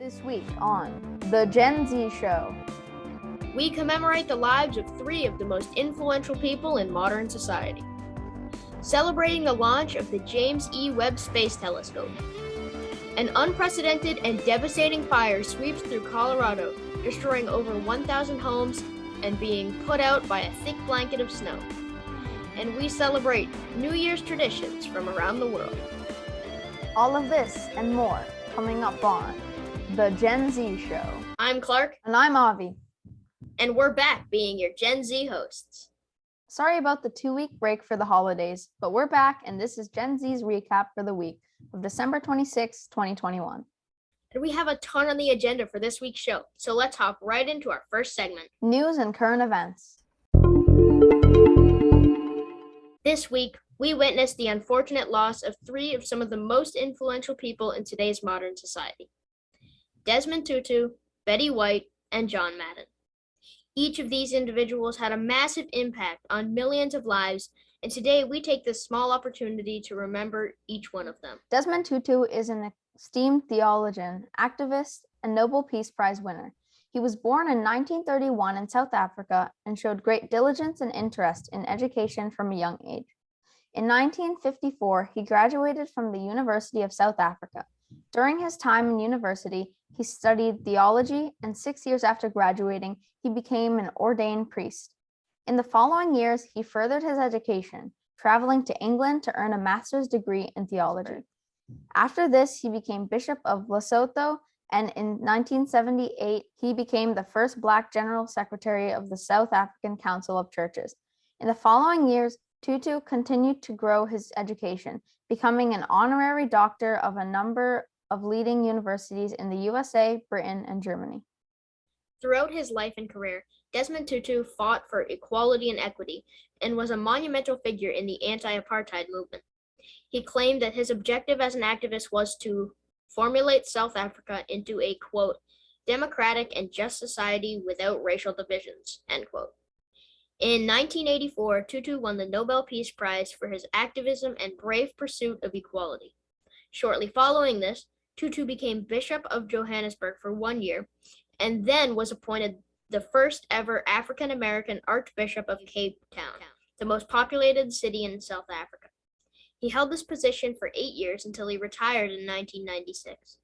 This week on The Gen Z Show. We commemorate the lives of three of the most influential people in modern society. Celebrating the launch of the James E. Webb Space Telescope. An unprecedented and devastating fire sweeps through Colorado, destroying over 1,000 homes and being put out by a thick blanket of snow. And we celebrate New Year's traditions from around the world. All of this and more coming up on The Gen Z Show. I'm Clark. And I'm Avi. And we're back being your Gen Z hosts. Sorry about the 2-week break for the holidays, but we're back and this is Gen Z's recap for the week of December 26, 2021. And we have a ton on the agenda for this week's show, so let's hop right into our first segment. News and current events. This week, we witnessed the unfortunate loss of three of some of the most influential people in today's modern society. Desmond Tutu, Betty White, and John Madden. Each of these individuals had a massive impact on millions of lives, and today we take this small opportunity to remember each one of them. Desmond Tutu is an esteemed theologian, activist, and Nobel Peace Prize winner. He was born in 1931 in South Africa and showed great diligence and interest in education from a young age. In 1954, he graduated from the University of South Africa. During his time in university, he studied theology, and 6 years after graduating, he became an ordained priest. In the following years, he furthered his education, traveling to England to earn a master's degree in theology. After this, he became Bishop of Lesotho, and in 1978, he became the first Black General Secretary of the South African Council of Churches. In the following years, Tutu continued to grow his education, becoming an honorary doctor of a number of leading universities in the USA, Britain, and Germany. Throughout his life and career, Desmond Tutu fought for equality and equity and was a monumental figure in the anti-apartheid movement. He claimed that his objective as an activist was to formulate South Africa into a, quote, democratic and just society without racial divisions, end quote. In 1984, Tutu won the Nobel Peace Prize for his activism and brave pursuit of equality. Shortly following this, Tutu became Bishop of Johannesburg for 1 year and then was appointed the first ever African-American Archbishop of Cape Town, the most populated city in South Africa. He held this position for 8 years until he retired in 1996.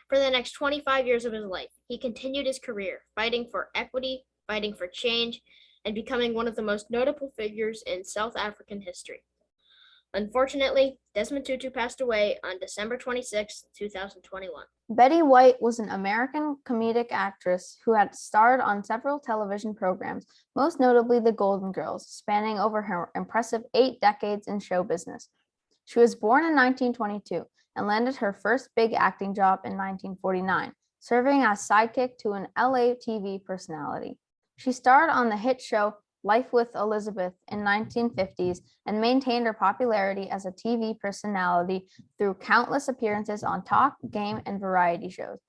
For the next 25 years of his life, he continued his career, fighting for equity, fighting for change, and becoming one of the most notable figures in South African history. Unfortunately, Desmond Tutu passed away on December 26, 2021. Betty White was an American comedic actress who had starred on several television programs, most notably The Golden Girls, spanning over her impressive 8 decades in show business. She was born in 1922 and landed her first big acting job in 1949, serving as sidekick to an LA TV personality. She starred on the hit show Life with Elizabeth in 1950s and maintained her popularity as a TV personality through countless appearances on talk, game, and variety shows.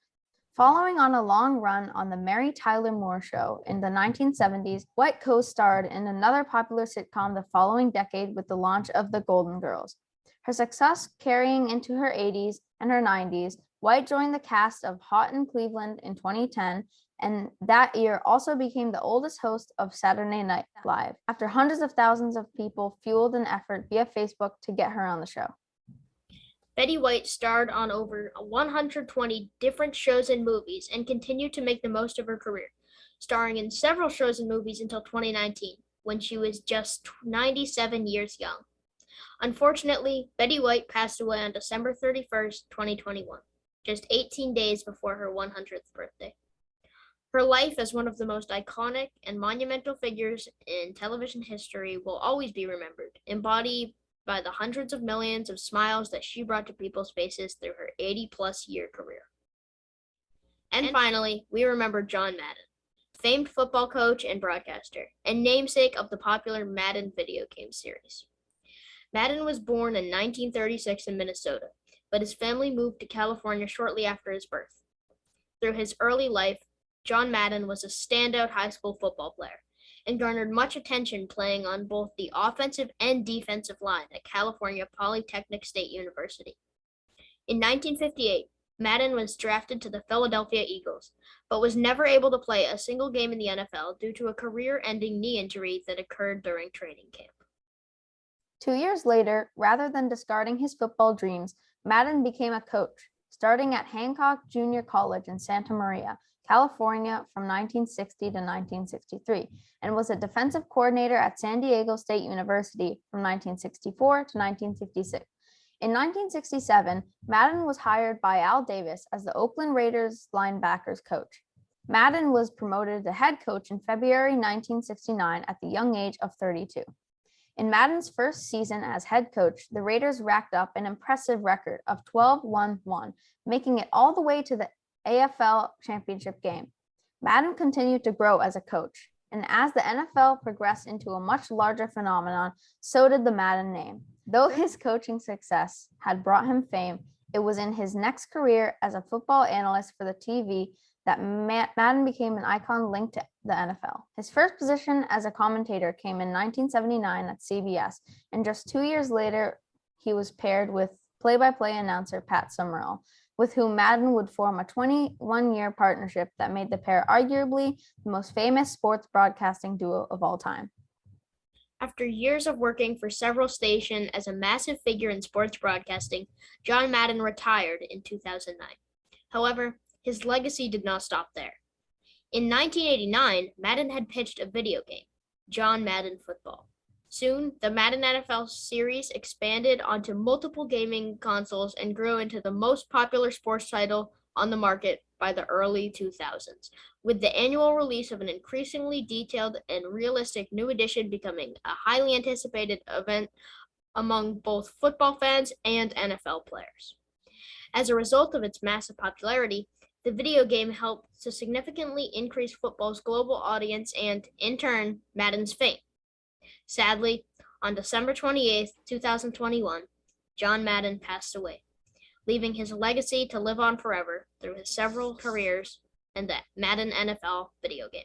Following on a long run on the Mary Tyler Moore Show in the 1970s, White co-starred in another popular sitcom the following decade with the launch of The Golden Girls. Her success carrying into her 80s and her 90s, White joined the cast of Hot in Cleveland in 2010, and that year also became the oldest host of Saturday Night Live, after hundreds of thousands of people fueled an effort via Facebook to get her on the show. Betty White starred on over 120 different shows and movies and continued to make the most of her career, starring in several shows and movies until 2019, when she was just 97 years young. Unfortunately, Betty White passed away on December 31st, 2021, just 18 days before her 100th birthday. Her life as one of the most iconic and monumental figures in television history will always be remembered, embodied by the hundreds of millions of smiles that she brought to people's faces through her 80-plus year career. And finally, we remember John Madden, famed football coach and broadcaster, and namesake of the popular Madden video game series. Madden was born in 1936 in Minnesota, but his family moved to California shortly after his birth. Through his early life, John Madden was a standout high school football player and garnered much attention playing on both the offensive and defensive line at California Polytechnic State University. In 1958, Madden was drafted to the Philadelphia Eagles, but was never able to play a single game in the NFL due to a career-ending knee injury that occurred during training camp. 2 years later, rather than discarding his football dreams, Madden became a coach, starting at Hancock Junior College in Santa Maria, California from 1960 to 1963, and was a defensive coordinator at San Diego State University from 1964 to 1966. In 1967, Madden was hired by Al Davis as the Oakland Raiders linebackers coach. Madden was promoted to head coach in February 1969 at the young age of 32. In Madden's first season as head coach, the Raiders racked up an impressive record of 12-1-1, making it all the way to the AFL championship game. Madden continued to grow as a coach, and as the NFL progressed into a much larger phenomenon, so did the Madden name. Though his coaching success had brought him fame, it was in his next career as a football analyst for the TV that Madden became an icon linked to the NFL. His first position as a commentator came in 1979 at CBS, and just 2 years later, he was paired with play-by-play announcer Pat Summerall, with whom Madden would form a 21-year partnership that made the pair arguably the most famous sports broadcasting duo of all time. After years of working for several stations as a massive figure in sports broadcasting, John Madden retired in 2009. However, his legacy did not stop there. In 1989, Madden had pitched a video game, John Madden Football. Soon, the Madden NFL series expanded onto multiple gaming consoles and grew into the most popular sports title on the market by the early 2000s, with the annual release of an increasingly detailed and realistic new edition becoming a highly anticipated event among both football fans and NFL players. As a result of its massive popularity, the video game helped to significantly increase football's global audience and, in turn, Madden's fame. Sadly, on December 28, 2021, John Madden passed away, leaving his legacy to live on forever through his several careers in the Madden NFL video game.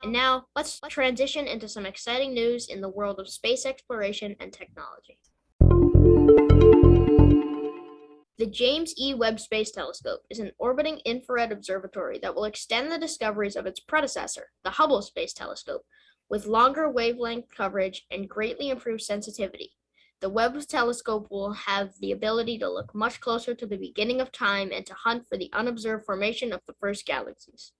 And now, let's transition into some exciting news in the world of space exploration and technology. The James E. Webb Space Telescope is an orbiting infrared observatory that will extend the discoveries of its predecessor, the Hubble Space Telescope, with longer wavelength coverage and greatly improved sensitivity. The Webb telescope will have the ability to look much closer to the beginning of time and to hunt for the unobserved formation of the first galaxies,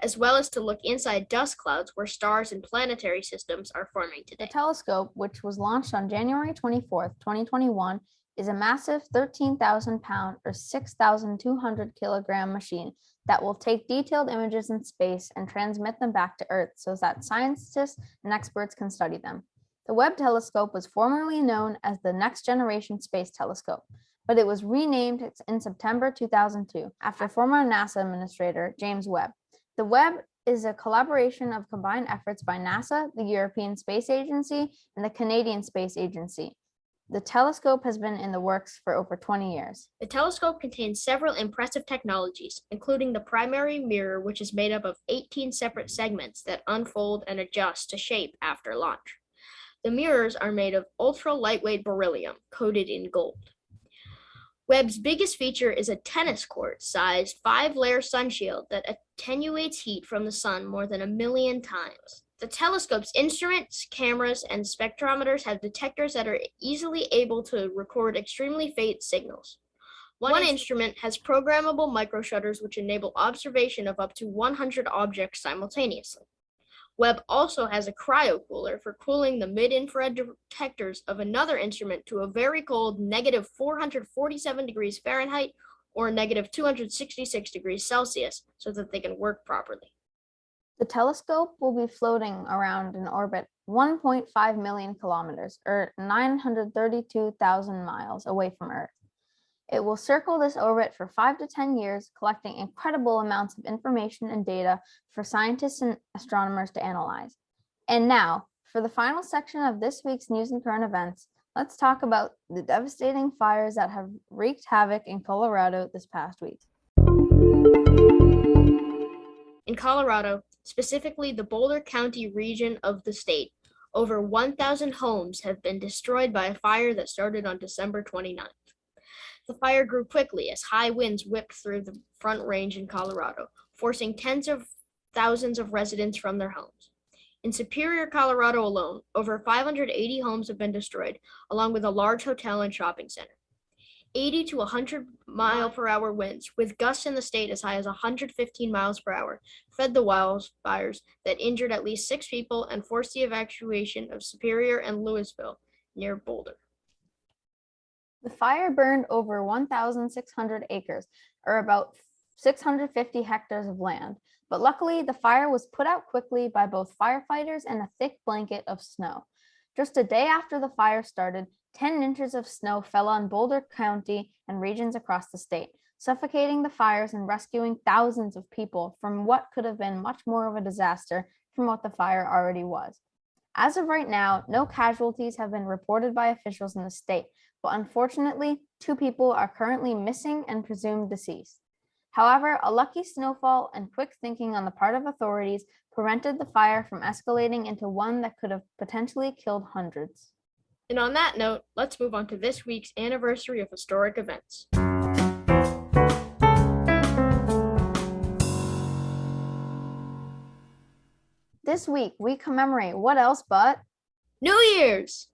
as well as to look inside dust clouds where stars and planetary systems are forming today. The telescope, which was launched on January 24, 2021, is a massive 13,000-pound or 6,200-kilogram machine that will take detailed images in space and transmit them back to Earth so that scientists and experts can study them. The Webb telescope was formerly known as the Next Generation Space Telescope, but it was renamed in September 2002 after former NASA administrator James Webb. The Webb is a collaboration of combined efforts by NASA, the European Space Agency, and the Canadian Space Agency. The telescope has been in the works for over 20 years. The telescope contains several impressive technologies, including the primary mirror, which is made up of 18 separate segments that unfold and adjust to shape after launch. The mirrors are made of ultra-lightweight beryllium, coated in gold. Webb's biggest feature is a tennis court-sized 5-layer sunshield that attenuates heat from the sun more than 1 million times. The telescope's instruments, cameras, and spectrometers have detectors that are easily able to record extremely faint signals. One instrument has programmable microshutters which enable observation of up to 100 objects simultaneously. Webb also has a cryocooler for cooling the mid-infrared detectors of another instrument to a very cold negative 447 degrees Fahrenheit or negative 266 degrees Celsius so that they can work properly. The telescope will be floating around in orbit 1.5 million kilometers, or 932,000 miles away from Earth. It will circle this orbit for 5 to 10 years, collecting incredible amounts of information and data for scientists and astronomers to analyze. And now, for the final section of this week's news and current events, let's talk about the devastating fires that have wreaked havoc in Colorado this past week. In Colorado, specifically the Boulder County region of the state, over 1,000 homes have been destroyed by a fire that started on December 29th. The fire grew quickly as high winds whipped through the Front Range in Colorado, forcing tens of thousands of residents from their homes. In Superior, Colorado alone, over 580 homes have been destroyed, along with a large hotel and shopping center. 80 to 100-mile-per-hour winds, with gusts in the state as high as 115 miles per hour, fed the wildfires that injured at least 6 people and forced the evacuation of Superior and Louisville, near Boulder. The fire burned over 1,600 acres, or about 650 hectares of land, but luckily the fire was put out quickly by both firefighters and a thick blanket of snow. Just a day after the fire started, 10 inches of snow fell on Boulder County and regions across the state, suffocating the fires and rescuing thousands of people from what could have been much more of a disaster from what the fire already was. As of right now, no casualties have been reported by officials in the state, but unfortunately, 2 people are currently missing and presumed deceased. However, a lucky snowfall and quick thinking on the part of authorities prevented the fire from escalating into one that could have potentially killed hundreds. And on that note, let's move on to this week's anniversary of historic events. This week, we commemorate what else but New Year's!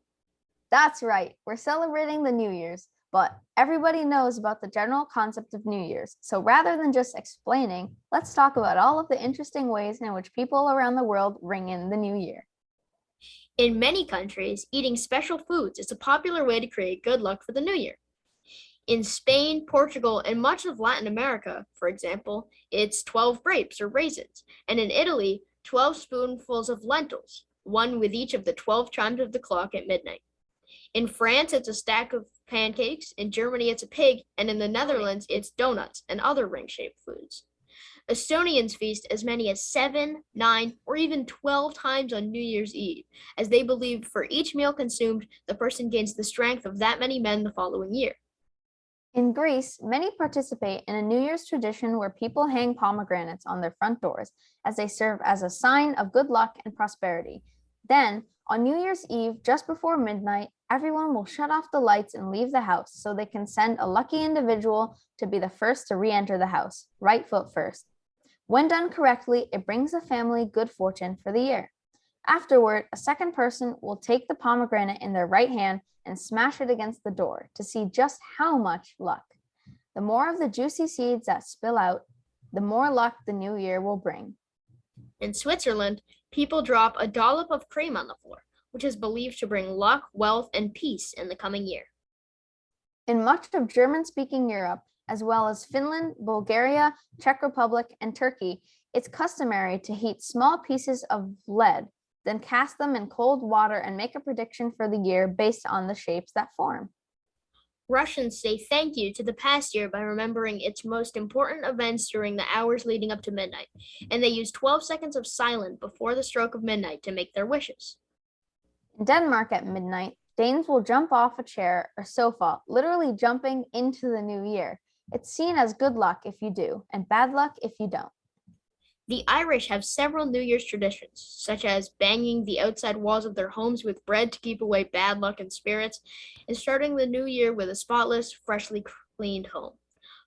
That's right, we're celebrating the New Year's, but everybody knows about the general concept of New Year's. So rather than just explaining, let's talk about all of the interesting ways in which people around the world ring in the New Year. In many countries, eating special foods is a popular way to create good luck for the New Year. In Spain, Portugal, and much of Latin America, for example, it's 12 grapes or raisins, and in Italy, 12 spoonfuls of lentils, one with each of the 12 chimes of the clock at midnight. In France, it's a stack of pancakes, in Germany, it's a pig, and in the Netherlands, it's donuts and other ring-shaped foods. Estonians feast as many as 7, 9, or even 12 times on New Year's Eve, as they believe for each meal consumed, the person gains the strength of that many men the following year. In Greece, many participate in a New Year's tradition where people hang pomegranates on their front doors as they serve as a sign of good luck and prosperity. Then, on New Year's Eve, just before midnight, everyone will shut off the lights and leave the house so they can send a lucky individual to be the first to re-enter the house, right foot first. When done correctly, it brings the family good fortune for the year. Afterward, a second person will take the pomegranate in their right hand and smash it against the door to see just how much luck. The more of the juicy seeds that spill out, the more luck the new year will bring. In Switzerland, people drop a dollop of cream on the floor, which is believed to bring luck, wealth, and peace in the coming year. In much of German-speaking Europe, as well as Finland, Bulgaria, Czech Republic, and Turkey, it's customary to heat small pieces of lead, then cast them in cold water and make a prediction for the year based on the shapes that form. Russians say thank you to the past year by remembering its most important events during the hours leading up to midnight, and they use 12 seconds of silence before the stroke of midnight to make their wishes. In Denmark at midnight, Danes will jump off a chair or sofa, literally jumping into the new year. It's seen as good luck if you do, and bad luck if you don't. The Irish have several New Year's traditions, such as banging the outside walls of their homes with bread to keep away bad luck and spirits, and starting the new year with a spotless, freshly cleaned home.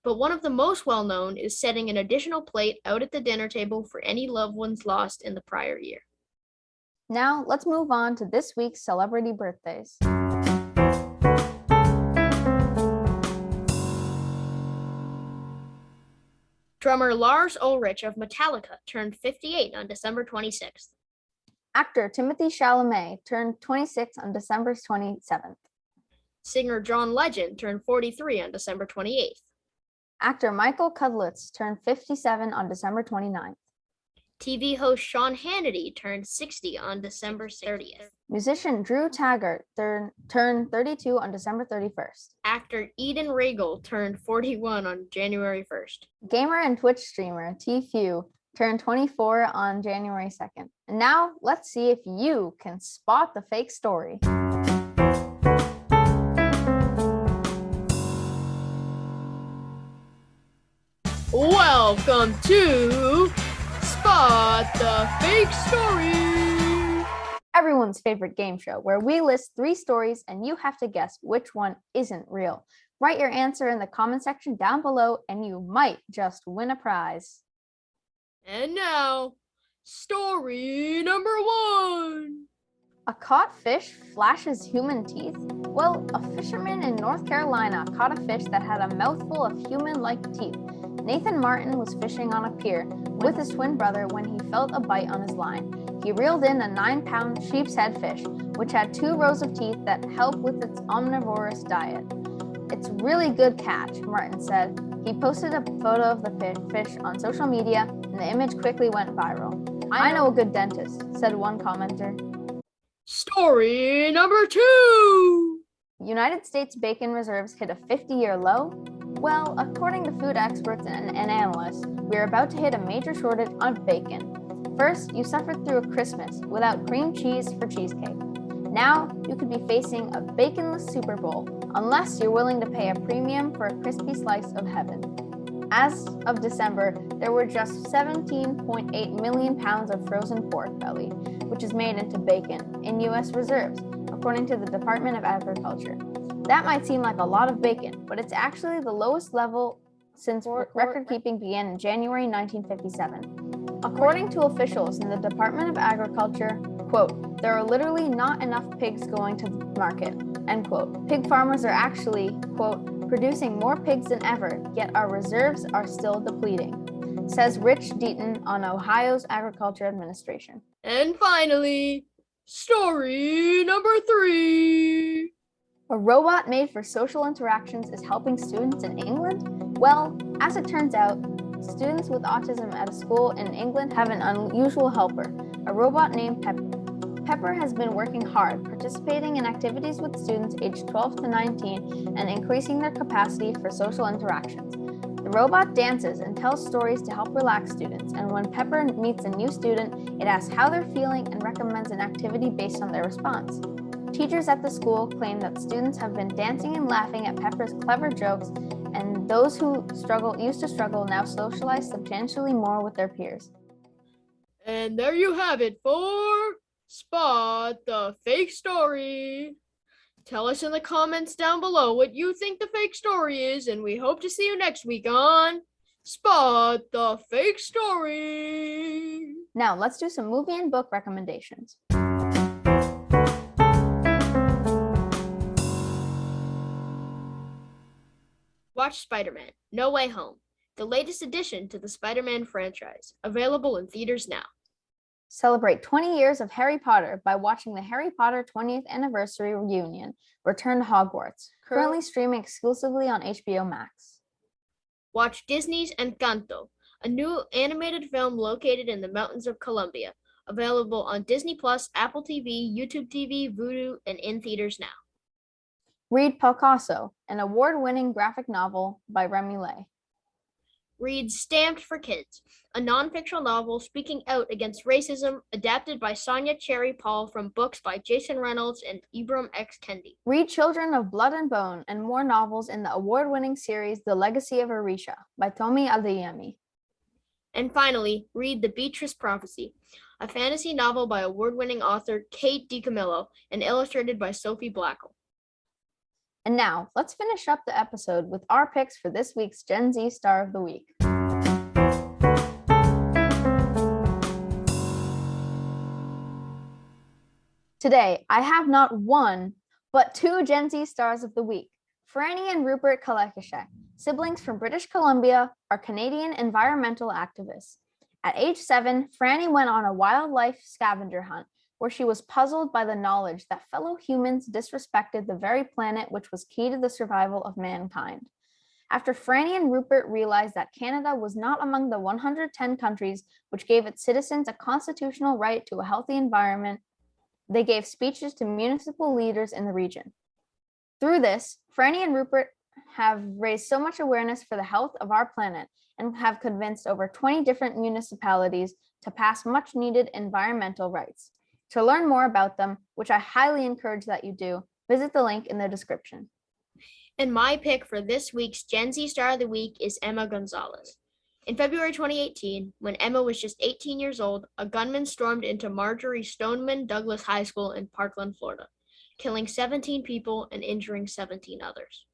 But one of the most well-known is setting an additional plate out at the dinner table for any loved ones lost in the prior year. Now, let's move on to this week's celebrity birthdays. Drummer Lars Ulrich of Metallica turned 58 on December 26th. Actor Timothée Chalamet turned 26 on December 27th. Singer John Legend turned 43 on December 28th. Actor Michael Cudlitz turned 57 on December 29th. TV host Sean Hannity turned 60 on December 30th. Musician Drew Taggart turned 32 on December 31st. Actor Eden Regal turned 41 on January 1st. Gamer and Twitch streamer T-Few turned 24 on January 2nd. And now, let's see if you can spot the fake story. Welcome to Spot the Fake Story! Everyone's favorite game show where we list 3 stories and you have to guess which one isn't real. Write your answer in the comment section down below and you might just win a prize. And now, story number 1. A caught fish flashes human teeth? Well, a fisherman in North Carolina caught a fish that had a mouthful of human-like teeth. Nathan Martin was fishing on a pier with his twin brother when he felt a bite on his line. He reeled in a 9-pound sheep's head fish, which had 2 rows of teeth that help with its omnivorous diet. "It's really good catch," Martin said. He posted a photo of the fish on social media, and the image quickly went viral. "I know a good dentist," said one commenter. Story number 2. United States bacon reserves hit a 50-year low? Well, according to food experts and analysts, we are about to hit a major shortage of bacon. First, you suffered through a Christmas without cream cheese for cheesecake. Now, you could be facing a baconless Super Bowl, unless you're willing to pay a premium for a crispy slice of heaven. As of December, there were just 17.8 million pounds of frozen pork belly, which is made into bacon, in U.S. reserves, according to the Department of Agriculture. That might seem like a lot of bacon, but it's actually the lowest level since record-keeping began in January 1957. According to officials in the Department of Agriculture, quote, "There are literally not enough pigs going to the market," end quote. Pig farmers are actually, quote, "producing more pigs than ever, yet our reserves are still depleting," says Rich Deaton on Ohio's Agriculture Administration. And finally, story number 3. A robot made for social interactions is helping students in England? Well, as it turns out, students with autism at a school in England have an unusual helper, a robot named Pepper. Pepper has been working hard, participating in activities with students aged 12 to 19 and increasing their capacity for social interactions. The robot dances and tells stories to help relax students, and when Pepper meets a new student, it asks how they're feeling and recommends an activity based on their response. Teachers at the school claim that students have been dancing and laughing at Pepper's clever jokes, and those who used to struggle now socialize substantially more with their peers. And there you have it for Spot the Fake Story. Tell us in the comments down below what you think the fake story is, and we hope to see you next week on Spot the Fake Story. Now, let's do some movie and book recommendations. Watch Spider-Man: No Way Home, the latest addition to the Spider-Man franchise, available in theaters now. Celebrate 20 years of Harry Potter by watching the Harry Potter 20th Anniversary Reunion, Return to Hogwarts, currently streaming exclusively on HBO Max. Watch Disney's Encanto, a new animated film located in the mountains of Colombia, available on Disney+, Apple TV, YouTube TV, Vudu, and in theaters now. Read Picasso, an award-winning graphic novel by Remy Lay. Read Stamped for Kids, a non-fictional novel speaking out against racism, adapted by Sonia Cherry Paul from books by Jason Reynolds and Ibram X. Kendi. Read Children of Blood and Bone and more novels in the award-winning series The Legacy of Orisha by Tomi Adeyemi. And finally, read The Beatrice Prophecy, a fantasy novel by award-winning author Kate DiCamillo and illustrated by Sophie Blackle. And now, let's finish up the episode with our picks for this week's Gen Z Star of the Week. Today, I have not one, but 2 Gen Z Stars of the Week. Franny and Rupert Kalekashek, siblings from British Columbia, are Canadian environmental activists. At age 7, Franny went on a wildlife scavenger hunt, where she was puzzled by the knowledge that fellow humans disrespected the very planet which was key to the survival of mankind. After Franny and Rupert realized that Canada was not among the 110 countries which gave its citizens a constitutional right to a healthy environment, they gave speeches to municipal leaders in the region. Through this, Franny and Rupert have raised so much awareness for the health of our planet and have convinced over 20 different municipalities to pass much-needed environmental rights. To learn more about them, which I highly encourage that you do, visit the link in the description. And my pick for this week's Gen Z Star of the Week is Emma Gonzalez. In February 2018, when Emma was just 18 years old, a gunman stormed into Marjorie Stoneman Douglas High School in Parkland, Florida, killing 17 people and injuring 17 others.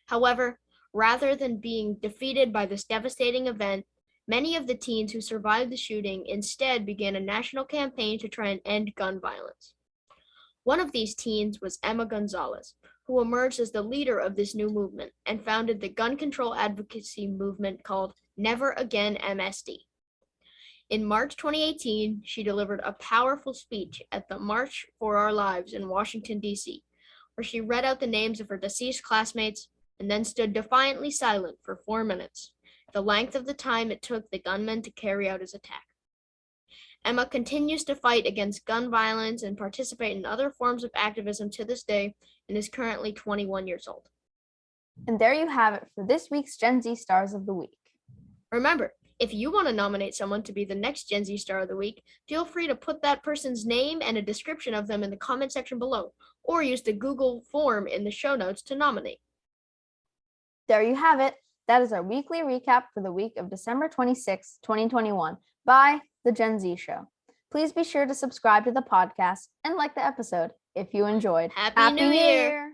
However, rather than being defeated by this devastating event, many of the teens who survived the shooting instead began a national campaign to try and end gun violence. One of these teens was Emma Gonzalez, who emerged as the leader of this new movement and founded the gun control advocacy movement called Never Again MSD. In March 2018, she delivered a powerful speech at the March for Our Lives in Washington, D.C., where she read out the names of her deceased classmates and then stood defiantly silent for 4 minutes, the length of the time it took the gunman to carry out his attack. Emma continues to fight against gun violence and participate in other forms of activism to this day and is currently 21 years old. And there you have it for this week's Gen Z Stars of the Week. Remember, if you want to nominate someone to be the next Gen Z Star of the Week, feel free to put that person's name and a description of them in the comment section below, or use the Google form in the show notes to nominate. There you have it. That is our weekly recap for the week of December 26, 2021 by The Gen Z Show. Please be sure to subscribe to the podcast and like the episode if you enjoyed. Happy New Year!